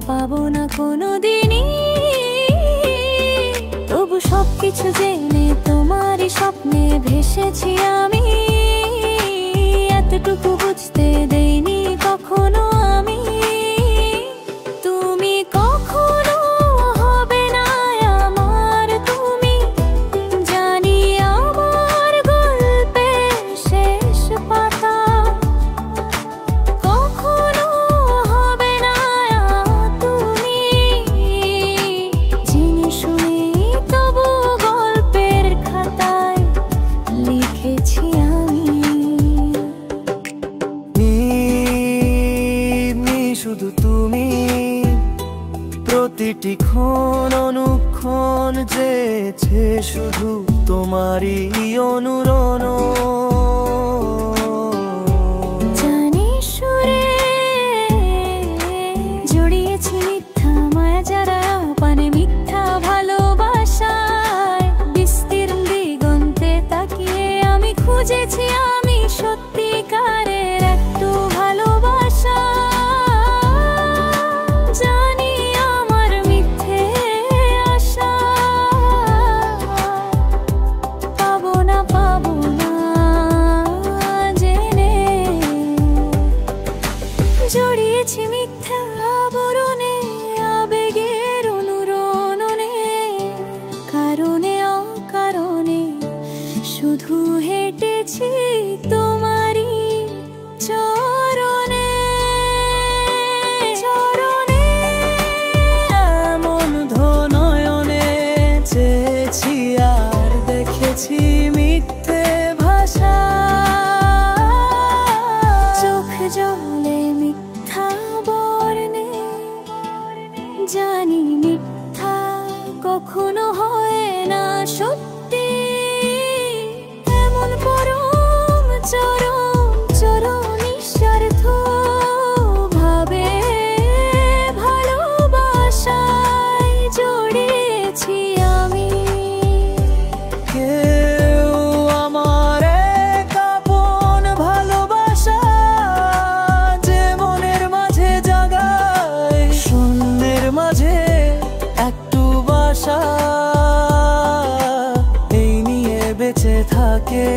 পাবো না কোনোদিনই, তবু সবকিছু জেনে তোমারই স্বপ্নে ভেসেছি আমি। এতটুকু বুঝতে দেইনি কখনো আমি, তুমি কখনো হবে না আমার। তুমি জানি আমার গল্পের শেষ পাতা, কখনো হবে না তুমি। জেনে শুনে তবু গল্পের খাতায় লিখেছি আমি। শুধু তুমি, প্রতিটি ক্ষণ অনুক্ষণ যেছে শুধু তোমারই অনুরণ। জানি সুরে জড়িয়েছি মিথ্যা মায়া যারা পানে মিথ্যা ভালোবাসায়। বিস্তীর্ণ দিগন্তে তাকিয়ে আমি খুঁজেছি আমি সত্যিকারের একটু ভালোবাসা। জড়িয়েছি মিথ্যা আবরণে আবেগের অনুরণনে, কারণে অকারণে শুধু হেঁটেছি তোমারই চরণে। চরণে এমন ধনয়নে চেয়েছি আর দেখেছি মিথ্যে ভাষা। চোখ জলে মিথ্যা বর্ণে জানি মিথ্যা কখনো হয় না সত্যি। এমন পরম চরম চরম নিঃস্বার্থ ভাবে ভালোবাসায় জড়িয়েছি আমি। কেউ আমার এক আপন ভালোবাসা যে মনের মাঝে জাগায় শূন্যের মাঝে একটু বাসা, এই নিয়ে বেঁচে থাকে।